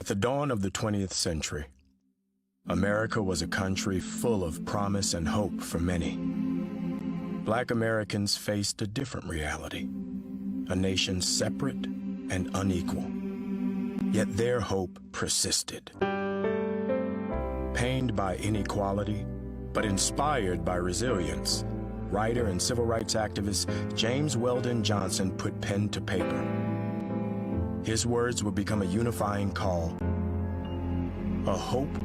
the dawn of the 20th century, America was a country full of promise and hope for many. Black Americans faced a different reality, a nation separate and unequal. Yet their hope persisted. Pained by inequality, but inspired by resilience, writer and civil rights activist James Weldon Johnson put pen to paper. His words would become a unifying call, a hope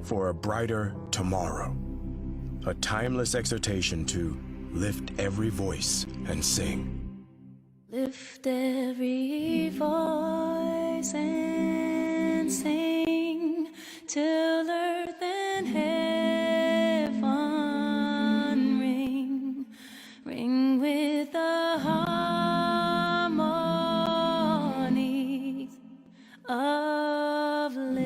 for a brighter tomorrow, a timeless exhortation to lift every voice and sing. Lift every voice and sing till earth and heaven ring, ring with the harmonies of liberty.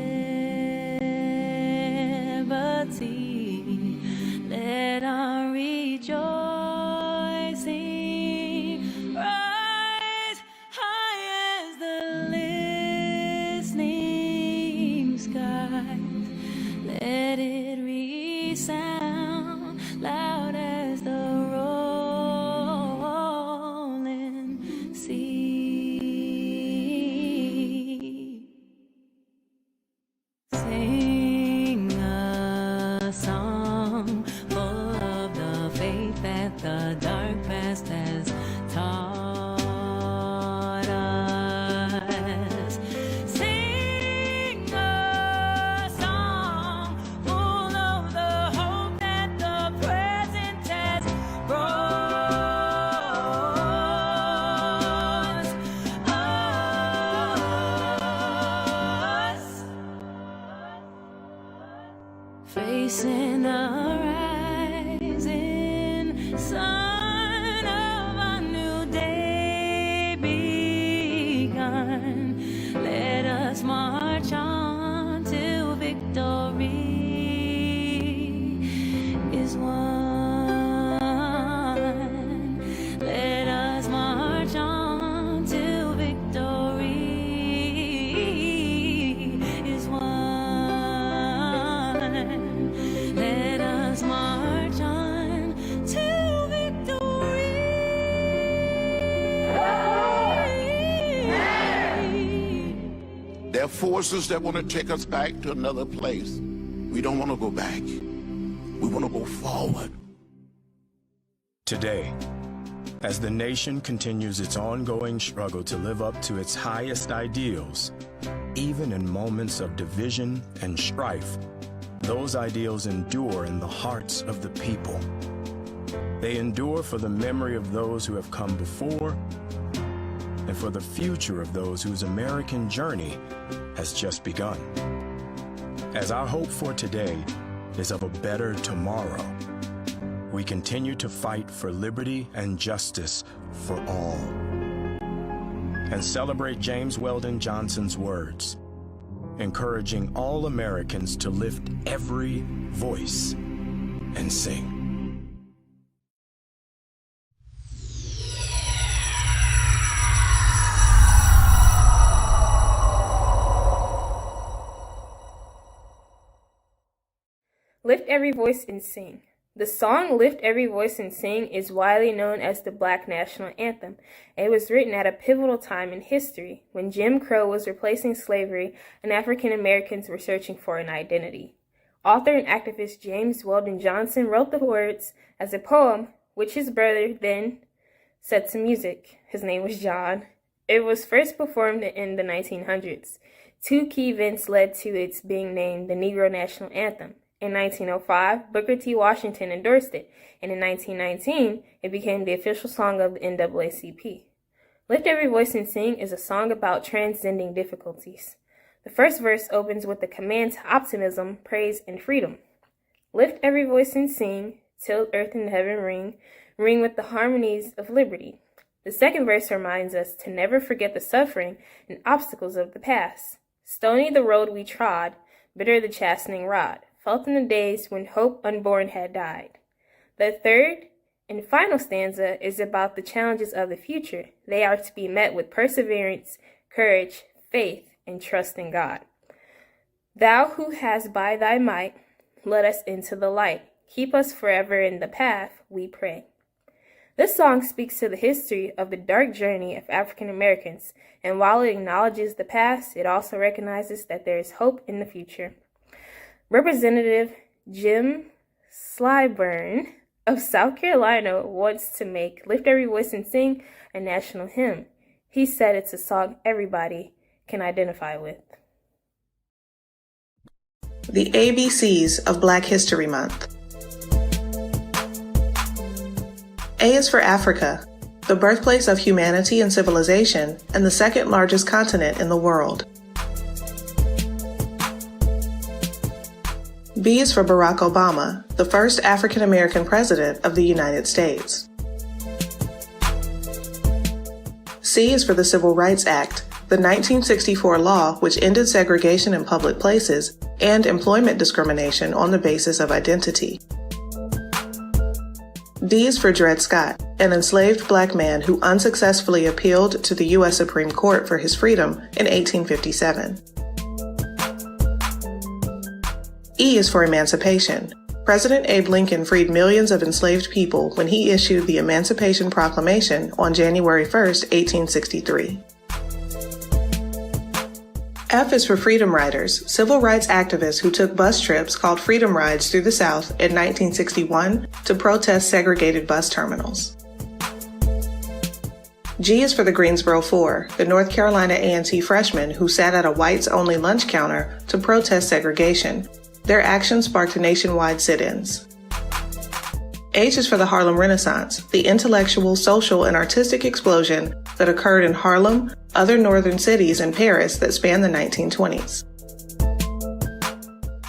Let our rejoicing rise high as the listening skies. Let it resound loud as the rolling sea. Sing a song full of the faith that the dark past has taught us. Sing a song full of the hope that the present has brought us. Facing a rising sun of a new day begun. Let us march on till victory is won. Let us march on till victory is won. Let us march on till victory. There are forces that want to take us back to another place. We don't want to go back. We want to go forward. Today, as the nation continues its ongoing struggle to live up to its highest ideals, even in moments of division and strife, those ideals endure in the hearts of the people. They endure for the memory of those who have come before and for the future of those whose American journey has just begun. As our hope for today is of a better tomorrow, we continue to fight for liberty and justice for all, and celebrate James Weldon Johnson's words, encouraging all Americans to lift every voice and sing. Lift Every Voice and Sing. The song Lift Every Voice and Sing is widely known as the Black National Anthem. It was written at a pivotal time in history when Jim Crow was replacing slavery and African Americans were searching for an identity. Author and activist James Weldon Johnson wrote the words as a poem, which his brother then set to music. His name was John. It was first performed in the 1900s. Two key events led to its being named the Negro National Anthem. In 1905, Booker T. Washington endorsed it, and in 1919, it became the official song of the NAACP. Lift Every Voice and Sing is a song about transcending difficulties. The first verse opens with a command to optimism, praise, and freedom. Lift every voice and sing, till earth and heaven ring, ring with the harmonies of liberty. The second verse reminds us to never forget the suffering and obstacles of the past. Stony the road we trod, bitter the chastening rod, felt in the days when hope unborn had died. The third and final stanza is about the challenges of the future. They are to be met with perseverance, courage, faith, and trust in God. Thou who hast by thy might led us into the light, keep us forever in the path, we pray. This song speaks to the history of the dark journey of African Americans, and while it acknowledges the past, it also recognizes that there is hope in the future. Representative Jim Clyburn of South Carolina wants to make Lift Every Voice and Sing a national hymn. He said it's a song everybody can identify with. The ABCs of Black History Month. A is for Africa, the birthplace of humanity and civilization, and the second largest continent in the world. B is for Barack Obama, the first African American president of the United States. C is for the Civil Rights Act, the 1964 law which ended segregation in public places and employment discrimination on the basis of identity. D is for Dred Scott, an enslaved black man who unsuccessfully appealed to the U.S. Supreme Court for his freedom in 1857. E is for emancipation. President Abe Lincoln freed millions of enslaved people when he issued the Emancipation Proclamation on January 1, 1863. F is for Freedom Riders, civil rights activists who took bus trips called Freedom Rides through the South in 1961 to protest segregated bus terminals. G is for the Greensboro Four, the North Carolina A&T freshmen who sat at a whites-only lunch counter to protest segregation. Their action sparked nationwide sit-ins. H is for the Harlem Renaissance, the intellectual, social, and artistic explosion that occurred in Harlem, other northern cities, and Paris that spanned the 1920s.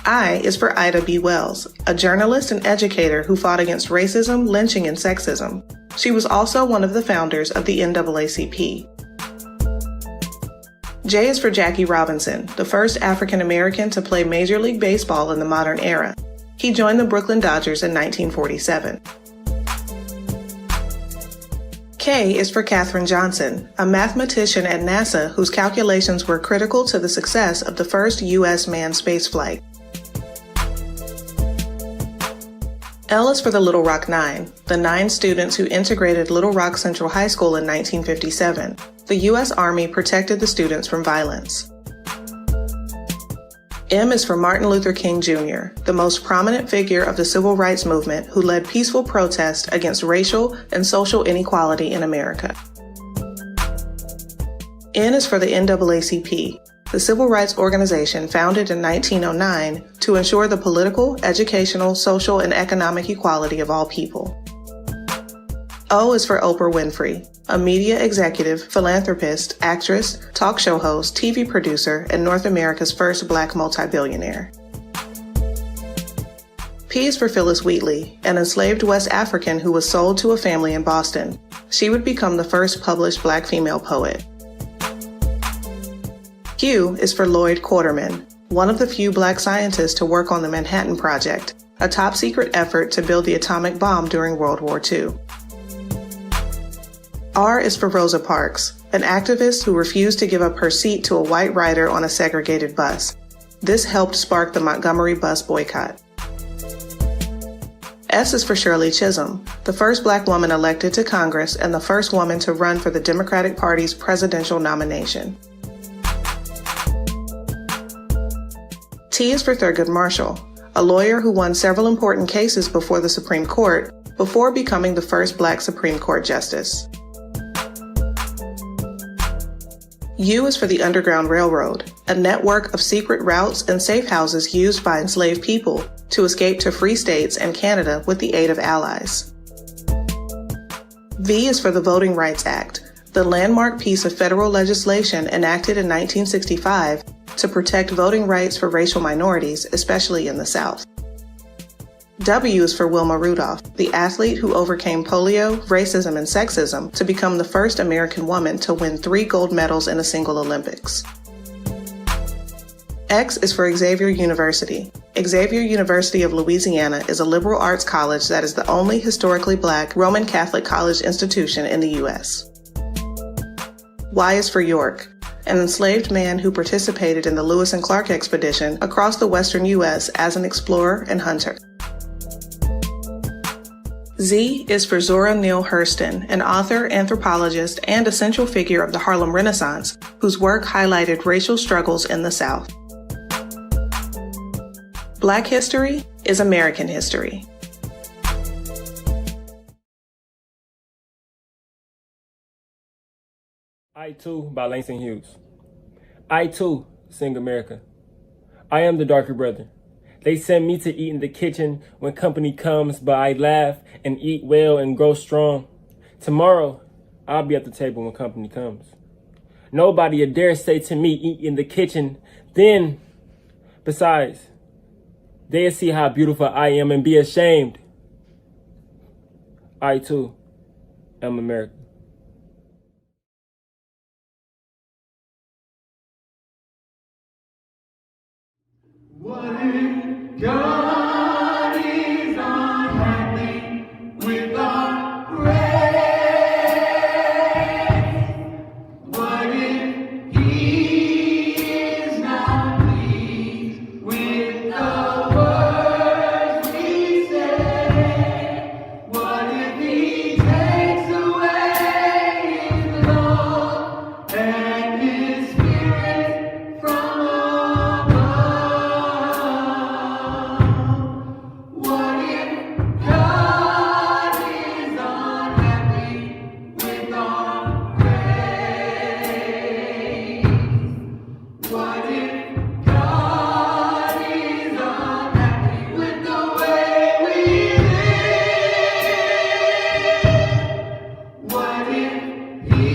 I is for Ida B. Wells, a journalist and educator who fought against racism, lynching, and sexism. She was also one of the founders of the NAACP. J is for Jackie Robinson, the first African American to play Major League Baseball in the modern era. He joined the Brooklyn Dodgers in 1947. K is for Katherine Johnson, a mathematician at NASA whose calculations were critical to the success of the first U.S. manned spaceflight. L is for the Little Rock Nine, the 9 students who integrated Little Rock Central High School in 1957. The U.S. Army protected the students from violence. M is for Martin Luther King Jr., the most prominent figure of the civil rights movement who led peaceful protest against racial and social inequality in America. N is for the NAACP, the civil rights organization founded in 1909 to ensure the political, educational, social, and economic equality of all people. O is for Oprah Winfrey, a media executive, philanthropist, actress, talk show host, TV producer, and North America's first Black multi-billionaire. P is for Phyllis Wheatley, an enslaved West African who was sold to a family in Boston. She would become the first published Black female poet. Q is for Lloyd Quarterman, one of the few Black scientists to work on the Manhattan Project, a top-secret effort to build the atomic bomb during World War II. R is for Rosa Parks, an activist who refused to give up her seat to a white rider on a segregated bus. This helped spark the Montgomery bus boycott. S is for Shirley Chisholm, the first Black woman elected to Congress and the first woman to run for the Democratic Party's presidential nomination. T is for Thurgood Marshall, a lawyer who won several important cases before the Supreme Court before becoming the first Black Supreme Court justice. U is for the Underground Railroad, a network of secret routes and safe houses used by enslaved people to escape to free states and Canada with the aid of allies. V is for the Voting Rights Act, the landmark piece of federal legislation enacted in 1965 to protect voting rights for racial minorities, especially in the South. W is for Wilma Rudolph, the athlete who overcame polio, racism, and sexism to become the first American woman to win 3 gold medals in a single Olympics. X is for Xavier University. Xavier University of Louisiana is a liberal arts college that is the only historically Black Roman Catholic college institution in the U.S. Y is for York, an enslaved man who participated in the Lewis and Clark expedition across the western U.S. as an explorer and hunter. Z is for Zora Neale Hurston, an author, anthropologist, and a central figure of the Harlem Renaissance, whose work highlighted racial struggles in the South. Black history is American history. I Too by Langston Hughes. I too sing America. I am the darker brother. They send me to eat in the kitchen when company comes, but I laugh and eat well and grow strong. Tomorrow, I'll be at the table when company comes. Nobody dare say to me, eat in the kitchen. Then, besides, they'll see how beautiful I am and be ashamed. I too am America. What if God is unhappy with our praise? What if He is not pleased with the words we say? What if He takes away His love and His Spirit from above? What if God is unhappy with our praise? What if God is unhappy with the way we live? What if He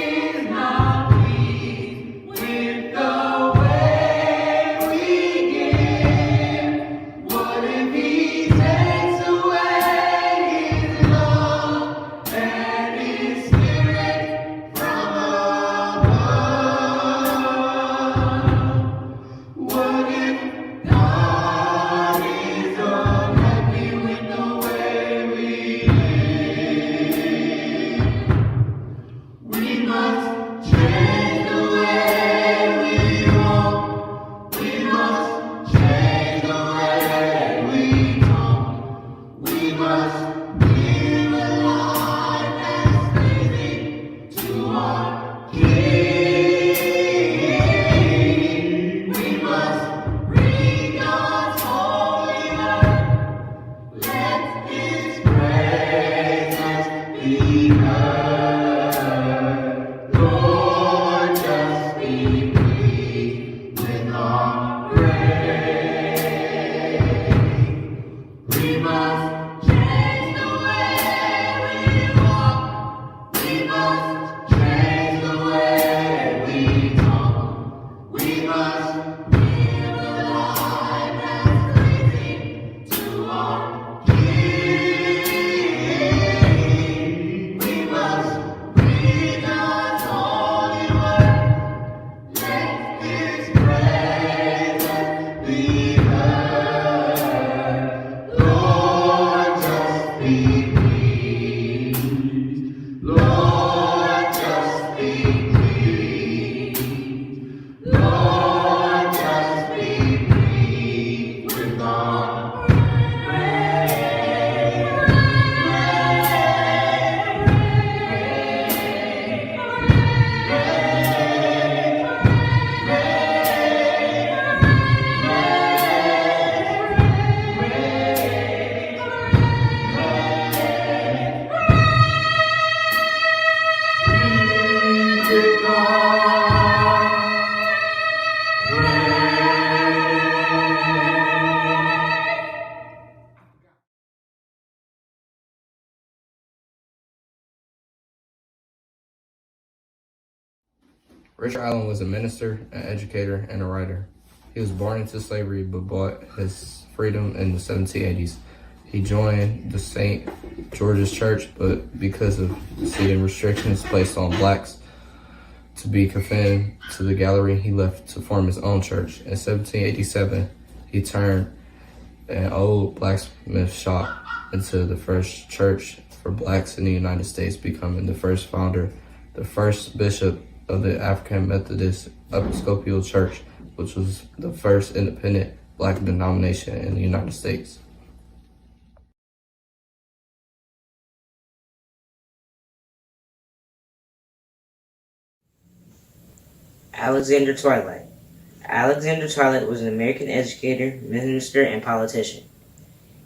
is not pleased with the way we give? What if He takes away His love and His Spirit from above? What if God is unhappy with the way we live? We must change the way we walk. We must change the way we talk. We must live a life that's pleasing to our King. We must read God's holy word. Let His praises be heard. Lord, just be pleased with our praise. We must change the way we walk. We must change the way we talk. We must live a life that's pleasing to our King. We must read God's holy word. Let His praises be heard. Lord, just be pleased. Lord, just be pleased. Lord, just be pleased with our Richard Allen was a minister, an educator, and a writer. He was born into slavery but bought his freedom in the 1780s. He joined the St. George's Church, but because of seating restrictions placed on blacks to be confined to the gallery, he left to form his own church. In 1787, he turned an old blacksmith shop into the first church for blacks in the United States, becoming the first founder, the first bishop of the African Methodist Episcopal Church, which was the first independent black denomination in the United States. Alexander Twilight. Alexander Twilight was an American educator, minister, and politician.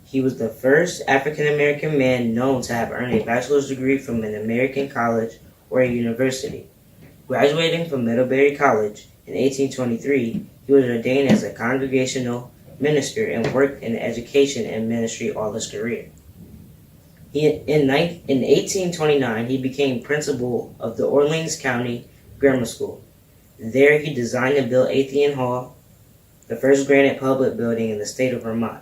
He was the first African American man known to have earned a bachelor's degree from an American college or a university. Graduating from Middlebury College in 1823, he was ordained as a congregational minister and worked in education and ministry all his career. In 1829, he became principal of the Orleans County Grammar School. There, he designed and built Athenian Hall, the first granite public building in the state of Vermont.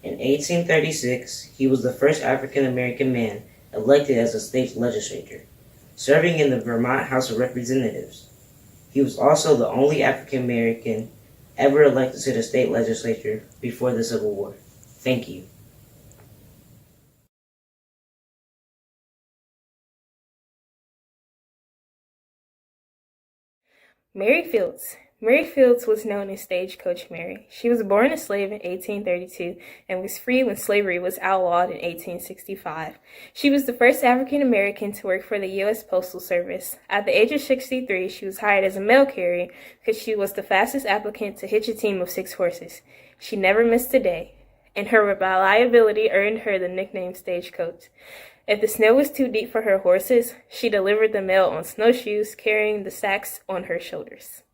In 1836, he was the first African-American man elected as a state legislator, serving in the Vermont House of Representatives. He was also the only African-American ever elected to the state legislature before the Civil War. Thank you. Mary Fields. Mary Fields was known as Stagecoach Mary. She was born a slave in 1832 and was freed when slavery was outlawed in 1865. She was the first African American to work for the U.S. Postal Service. At the age of 63, she was hired as a mail carrier because she was the fastest applicant to hitch a team of 6 horses. She never missed a day, and her reliability earned her the nickname Stagecoach. If the snow was too deep for her horses, she delivered the mail on snowshoes, carrying the sacks on her shoulders.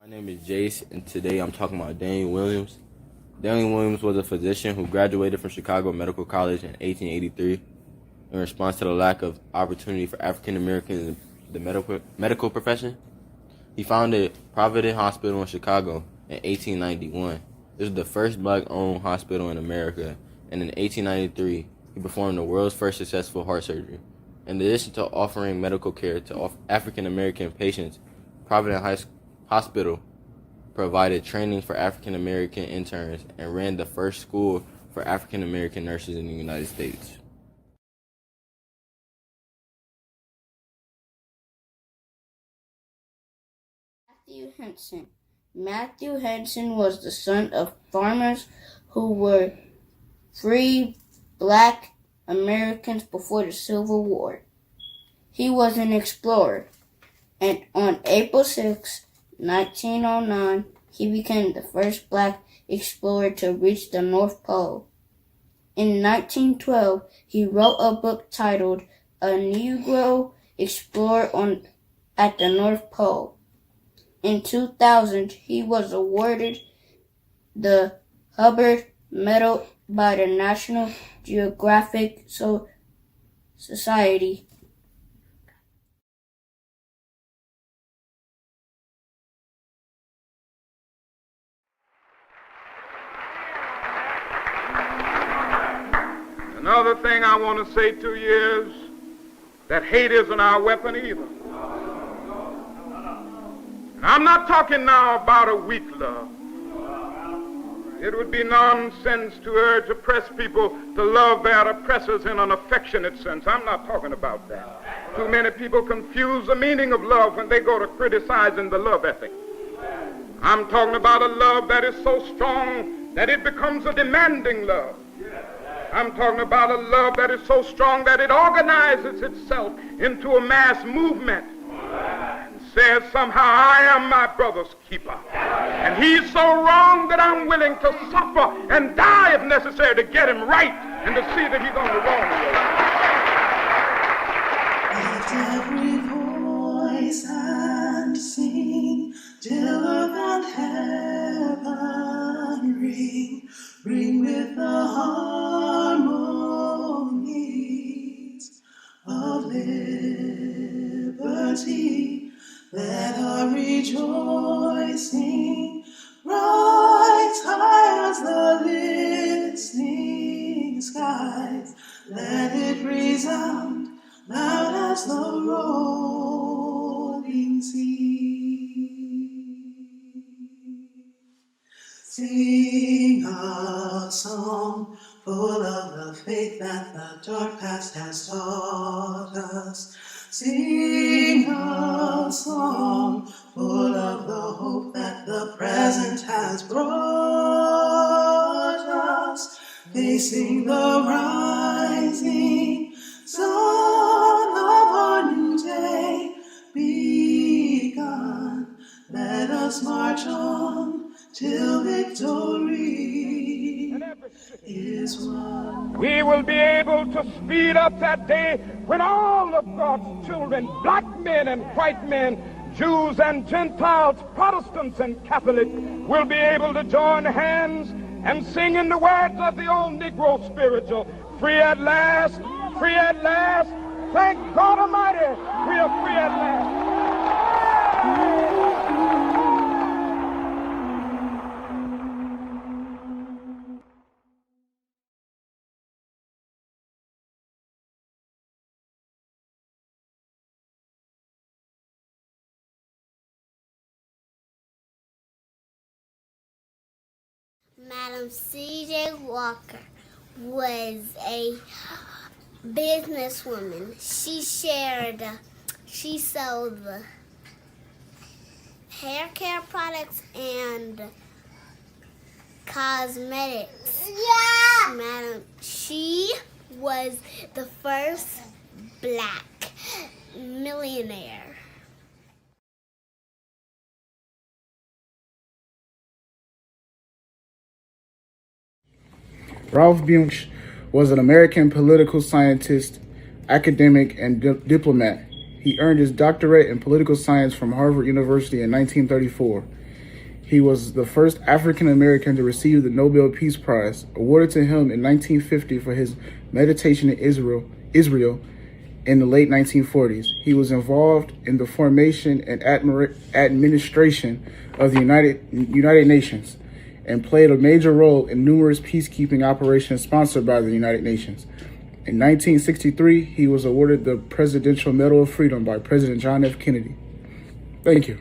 My name is Jace, and today I'm talking about Daniel Williams. Daniel Williams was a physician who graduated from Chicago Medical College in 1883 in response to the lack of opportunity for African Americans in the medical profession. He founded Providence Hospital in Chicago in 1891. This was the first black-owned hospital in America, and in 1893, he performed the world's first successful heart surgery. In addition to offering medical care to African American patients, Providence Hospital provided training for African American interns and ran the first school for African American nurses in the United States. Matthew Henson. Matthew Henson was the son of farmers who were free black Americans before the Civil War. He was an explorer, and on April 6, 1909, he became the first black explorer to reach the North Pole. In 1912, he wrote a book titled A Negro Explorer at the North Pole. In 2000, he was awarded the Hubbard Medal by the National Geographic Society. Another thing I want to say to you is that hate isn't our weapon either. And I'm not talking now about a weak love. It would be nonsense to urge oppressed people to love their oppressors in an affectionate sense. I'm not talking about that. Too many people confuse the meaning of love when they go to criticizing the love ethic. I'm talking about a love that is so strong that it becomes a demanding love. I'm talking about a love that is so strong that it organizes itself into a mass movement. Says somehow, I am my brother's keeper. And he's so wrong that I'm willing to suffer and die if necessary to get him right and to see that he's on Lift every voice and sing till earth and heaven ring with the harmonies of liberty. Let our rejoicing rise high as the listening skies. Let it resound loud as the rolling sea. Sing a song full of the faith that the dark past has taught us. Sing a song full of the hope that the present has brought us. Facing the rising sun of our new day begun. Let us march on till victory is won. We will be able to speed up that day when all of God's children, black men and white men, Jews and Gentiles, Protestants and Catholics, will be able to join hands and sing in the words of the old Negro spiritual, free at last, free at last. Thank God Almighty, we are free at last. Madam C.J. Walker was a businesswoman. She sold hair care products and cosmetics. Yeah! Madam, she was the first black millionaire. Ralph Bunche was an American political scientist, academic, and diplomat. He earned his doctorate in political science from Harvard University in 1934. He was the first African American to receive the Nobel Peace Prize, awarded to him in 1950 for his meditation in Israel in the late 1940s. He was involved in the formation and administration of the United Nations, and played a major role in numerous peacekeeping operations sponsored by the United Nations. In 1963, he was awarded the Presidential Medal of Freedom by President John F. Kennedy. Thank you.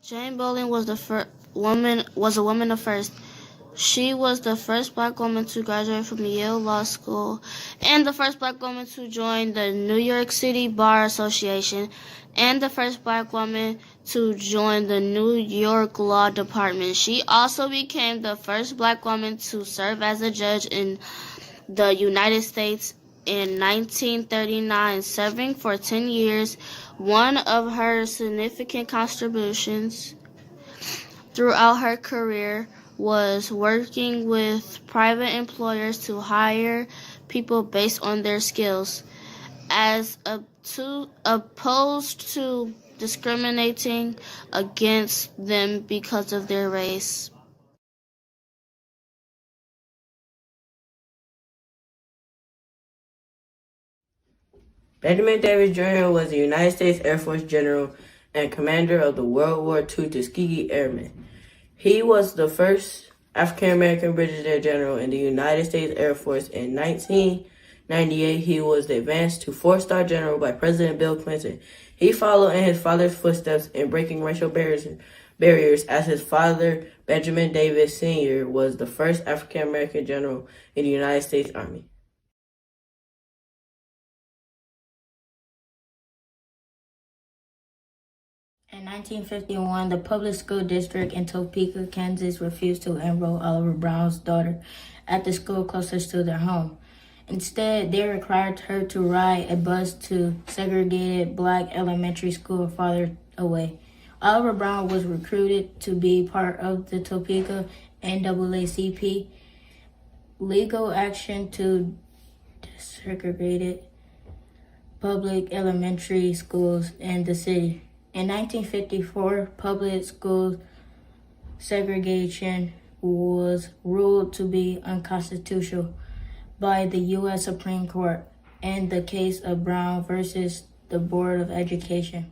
Jane Bolin was a woman of first. She was the first black woman to graduate from Yale Law School and the first black woman to join the New York City Bar Association and the first black woman to join the New York Law Department. She also became the first black woman to serve as a judge in the United States in 1939, serving for 10 years. One of her significant contributions throughout her career was working with private employers to hire people based on their skills, as opposed to discriminating against them because of their race. Benjamin Davis Jr. was a United States Air Force general and commander of the World War II Tuskegee Airmen. He was the first African-American brigadier general in the United States Air Force. In 1998, he was advanced to 4-star general by President Bill Clinton. He followed in his father's footsteps in breaking racial barriers, as his father, Benjamin Davis Sr., was the first African-American general in the United States Army. In 1951, the public school district in Topeka, Kansas refused to enroll Oliver Brown's daughter at the school closest to their home. Instead, they required her to ride a bus to segregated black elementary school farther away. Oliver Brown was recruited to be part of the Topeka NAACP legal action to desegregate public elementary schools in the city. In 1954, public school segregation was ruled to be unconstitutional by the U.S. Supreme Court in the case of Brown versus the Board of Education.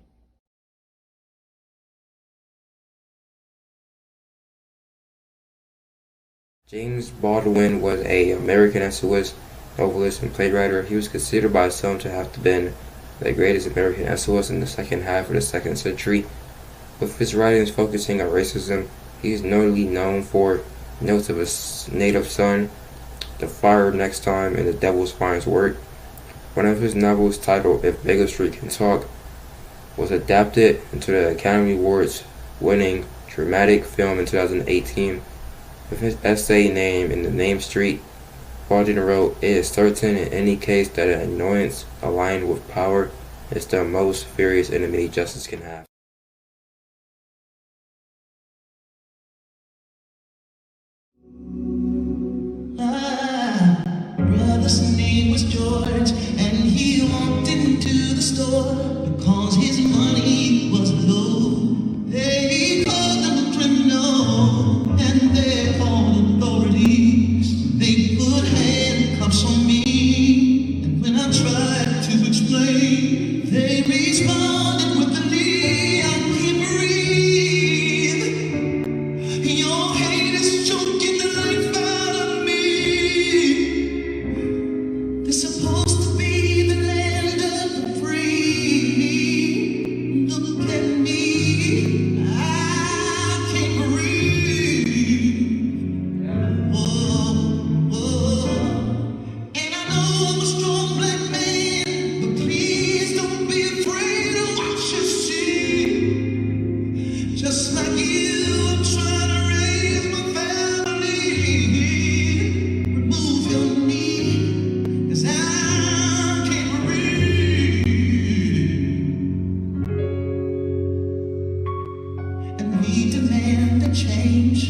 James Baldwin was an American essayist, novelist, and playwright. He was considered by some to have been the greatest American essayist in the second half of the 2nd century. with his writings focusing on racism. He is notably known for Notes of a Native Son, The Fire Next Time, and The Devil's Finds Work. One of his novels, titled If Bigotry Can Talk, was adapted into the Academy Awards winning dramatic film in 2018. With his essay Name in the Name Street, Baldwin wrote, "It is certain in any case that an annoyance aligned with power is the most furious enemy justice can have." Brother's name was George, and he walked into the store because his money was low. They called him a criminal, and they called authorities. They put handcuffs on me, and when I tried to explain, they responded with the knee. I can't breathe. Your hate is choking the life out of me. It's supposed to be the land of the free. Look at me, I can't breathe. Whoa, whoa. And I know I'm a strong black man, but please don't be afraid of what you see. Just like you, I'm trying to raise my family. Remove your knee. 'Cause I can't breathe. And we demand a change.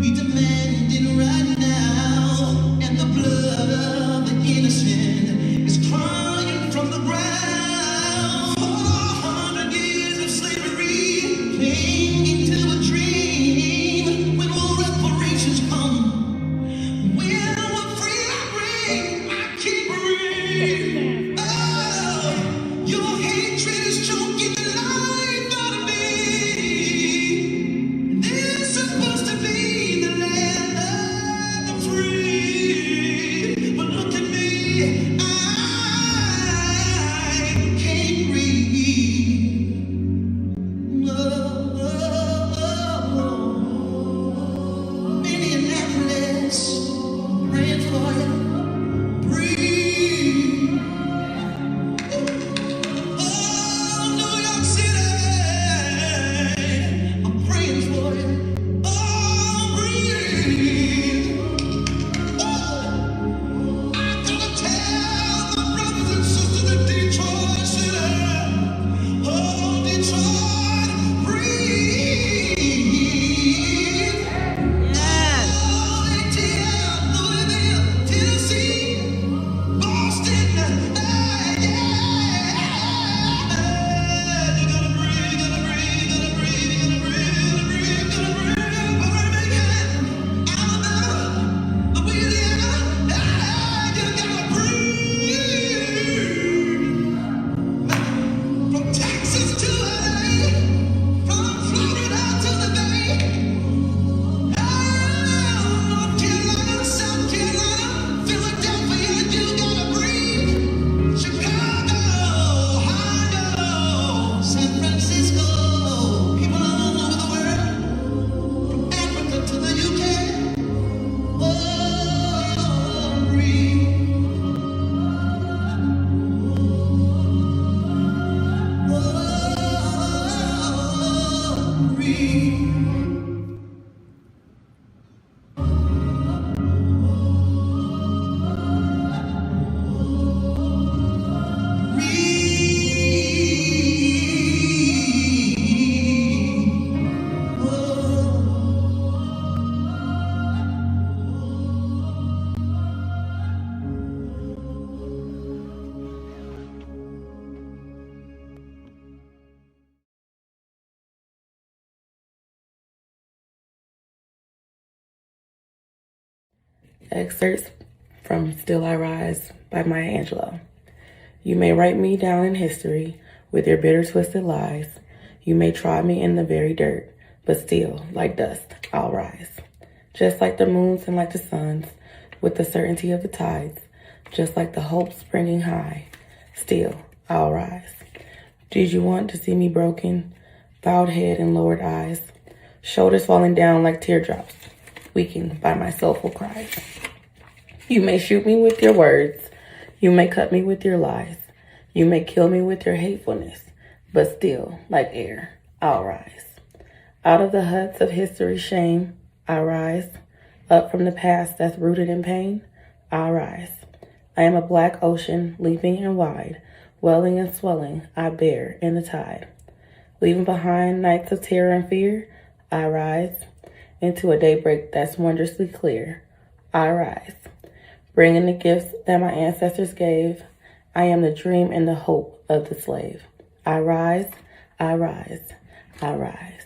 We demand it right now. And the blood of the innocent is crying from the ground. 400 years of slavery, clinging to a dream. When will reparations come? When we're free, I breathe. I can't breathe. Oh, your hatred is choking the life out of me. This is supposed to be the land of the free. But look at me, I can't breathe. Oh, Minneapolis, praying for you. Breathe. Oh, New York City, I'm praying for you. Oh, breathe. Oh, I gotta tell my brothers and sisters in Detroit City. Oh, Detroit, breathe. Oh, ATL, Louisville, Tennessee, Boston, yeah. You gotta breathe, you gotta breathe, you gotta breathe, you gotta breathe, you gotta breathe, you gotta breathe. Birmingham, Alabama, Louisiana, you gotta breathe. From Texas to LA, from Florida to the Bay, North Carolina, South Carolina, Philadelphia, you gotta breathe. Chicago, Ohio, San Francisco, people all over the world, from Africa to the UK. Oh, breathe. Oh, breathe. Excerpts from Still I Rise by Maya Angelou. You may write me down in history with your bitter twisted lies. You may trod me in the very dirt, but still, like dust, I'll rise. Just like the moons and like the suns, with the certainty of the tides, just like the hope springing high, still, I'll rise. Did you want to see me broken? bowed head and lowered eyes, shoulders falling down like teardrops, weakened by my soulful cries. You may shoot me with your words, you may cut me with your lies, you may kill me with your hatefulness, but still, like air, I'll rise. Out of the huts of history's shame, I rise. Up from the past that's rooted in pain, I rise. I am a black ocean, leaping and wide, welling and swelling, I bear in the tide. Leaving behind nights of terror and fear, I rise. Into a daybreak that's wondrously clear, I rise. Bringing the gifts that my ancestors gave, I am the dream and the hope of the slave. I rise, I rise, I rise.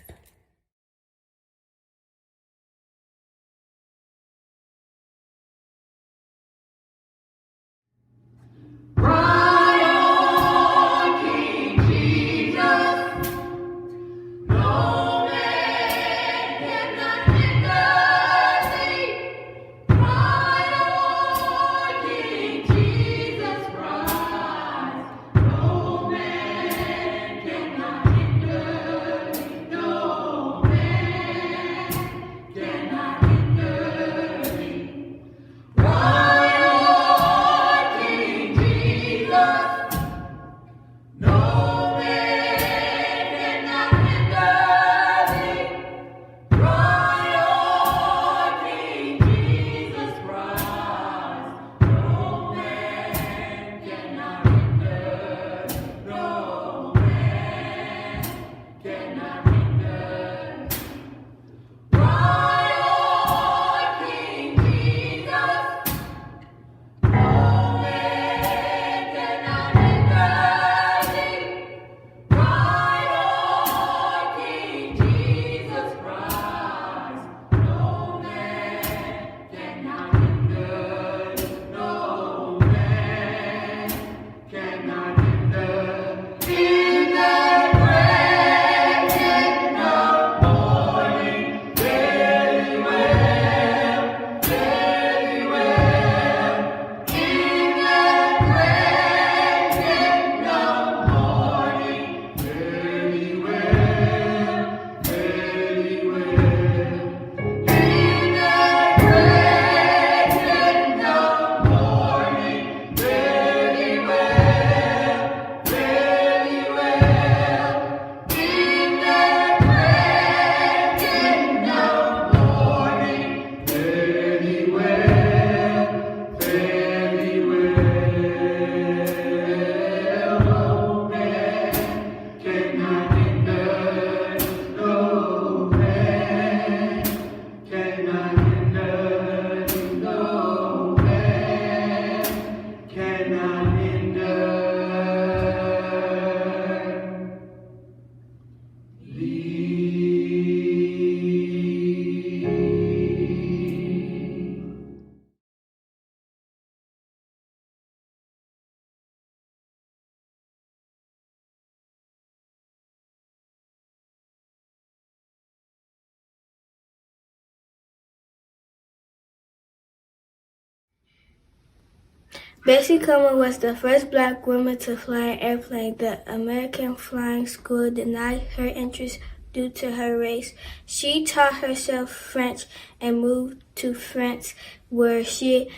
Bessie Coleman was the first black woman to fly an airplane. The American Flying School denied her interest due to her race. She taught herself French and moved to France, where she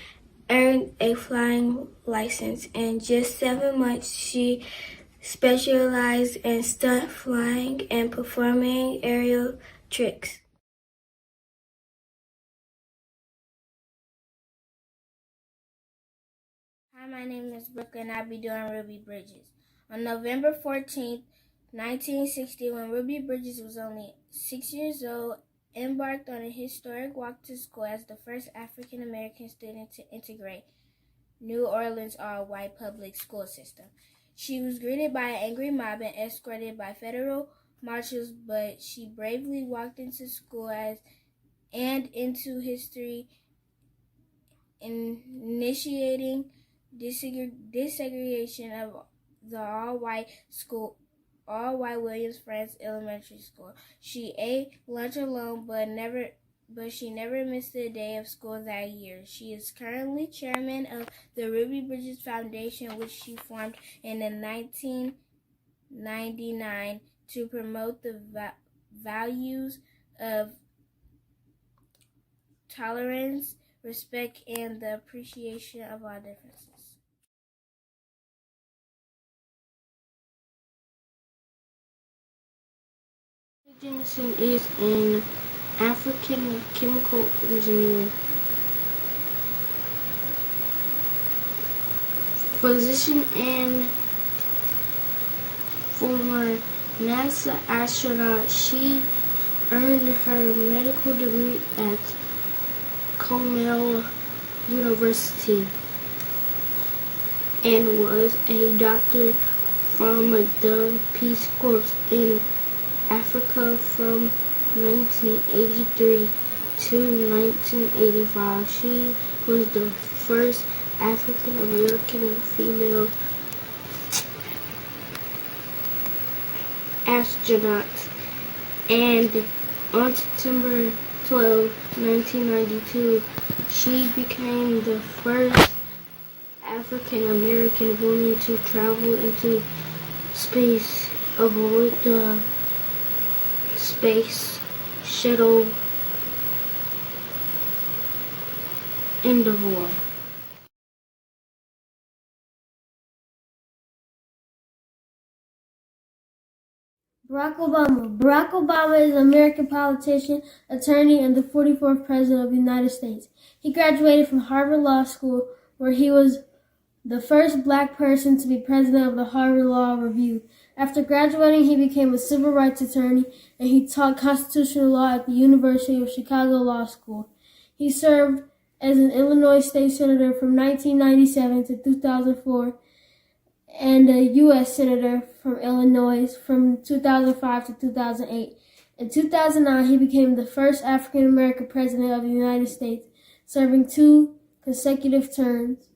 earned a flying license. In just 7 months, she specialized in stunt flying and performing aerial tricks. Hi, my name is Brooke and I'll be doing Ruby Bridges. On November 14th, 1960, when Ruby Bridges was only 6 years old, embarked on a historic walk to school as the first African American student to integrate New Orleans' all-white public school system. She was greeted by an angry mob and escorted by federal marshals, but she bravely walked into school and into history, initiating desegregation of the all-white Williams Franz Elementary School. She ate lunch alone, but she never missed a day of school that year. She is currently chairman of the Ruby Bridges Foundation, which she formed in 1999 to promote the values of tolerance, respect, and the appreciation of our differences. Jensen is an African chemical engineer, physician, and former NASA astronaut. She earned her medical degree at Cornell University and was a doctor from the Peace Corps in Africa from 1983 to 1985. She was the first African American female astronaut, and on September 12, 1992, she became the first African American woman to travel into space aboard the Space Shuttle Endeavour. Barack Obama. Barack Obama is an American politician, attorney, and the 44th President of the United States. He graduated from Harvard Law School, where he was the first black person to be president of the Harvard Law Review. After graduating, he became a civil rights attorney, and he taught constitutional law at the University of Chicago Law School. He served as an Illinois state senator from 1997 to 2004, and a U.S. Senator from Illinois from 2005 to 2008. In 2009, he became the first African-American president of the United States, serving 2 consecutive terms.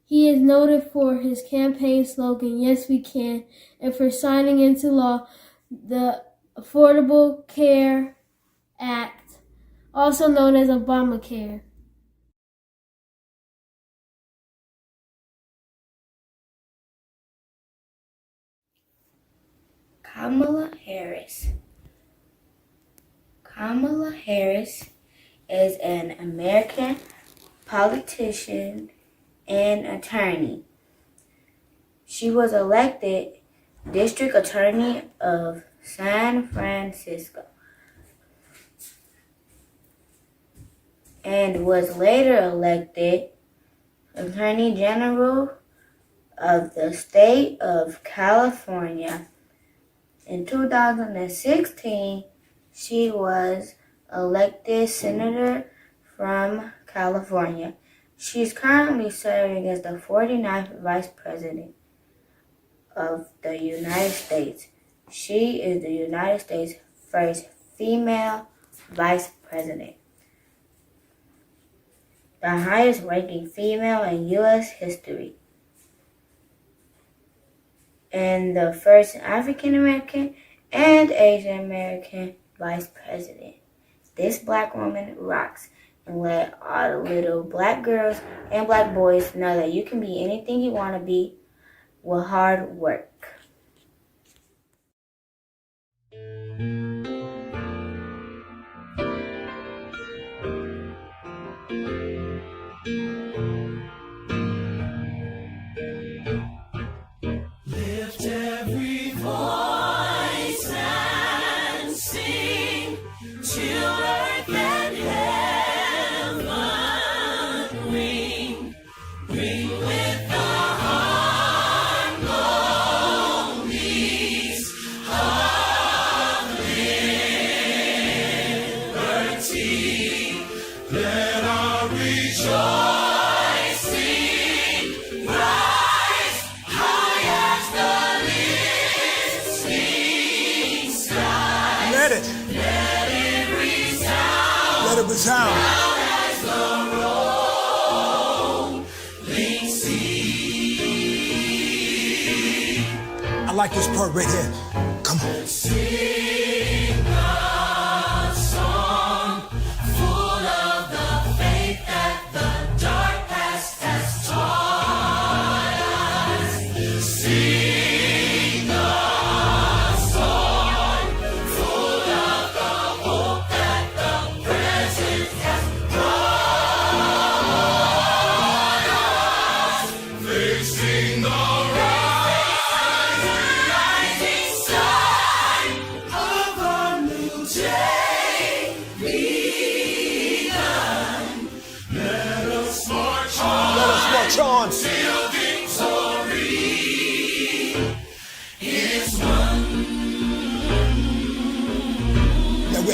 He is noted for his campaign slogan, "Yes, we can," and for signing into law the Affordable Care Act, also known as Obamacare. Kamala Harris. Kamala Harris is an American politician and attorney. She was elected District Attorney of San Francisco and was later elected Attorney General of the State of California. In 2016, she was elected Senator from California. She is currently serving as the 49th Vice President of the United States. She is the United States' first female Vice President, the highest ranking female in U.S. history, and the first African American and Asian American Vice President. This black woman rocks, and let all the little black girls and black boys know that you can be anything you want to be with hard work. Lift every voice and sing till earth and heaven ring. Ring with the harmonies of liberty. Let our rejoicing rise high as the listening skies. Let it. Let it resound. Let it resound. Loud as the rolling sea. I like this part right here. Come on. Sing a song full of the faith that the dark past has taught us. Sing a song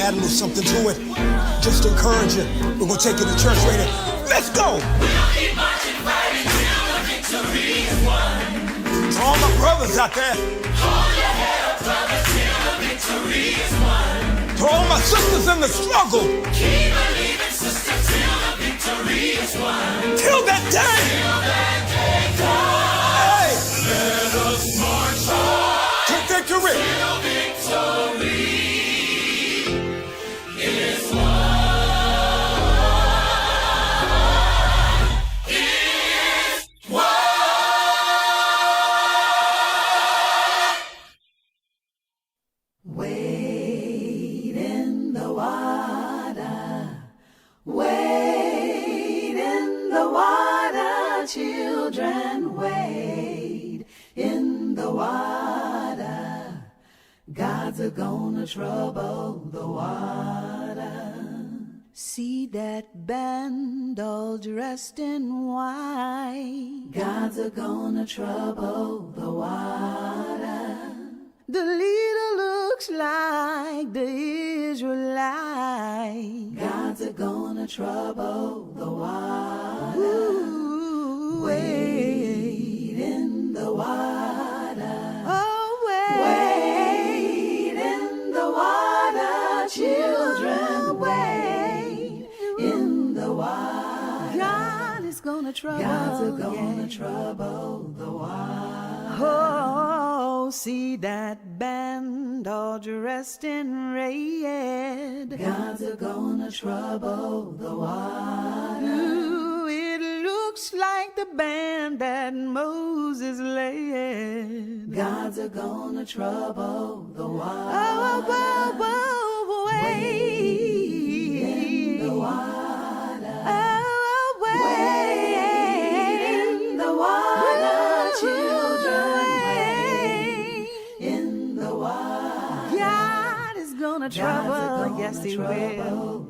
add a little something to it. Just to encourage you. We're gonna take you to church later. Let's go! We'll keep marching, fighting till the victory is won. To all my brothers out there. Hold your head up, brothers, till the victory is won. To all my sisters in the struggle. Keep believing, sister, till the victory is won. Till that day. Till that day comes. Hey. Let us march on. To victory. Till victory is won. Wade in the water, wade in the water, children, wade in the water. God's gonna trouble the water. See that band all dressed in white. God's gonna trouble the water. The leader looks like the Israelite. God's gonna trouble the water. Ooh, wade in the water. Oh, wade in the water, children, wade in the water. God is gonna trouble. God's gonna trouble the water. Oh, see that band all dressed in red. God's gonna trouble the water. Ooh, it looks like the band that Moses led. God's gonna trouble the water. Oh, whoa, whoa, wade in the water. Oh, wade in the water, children. Wade in the water. God is gonna trouble, yes, He will.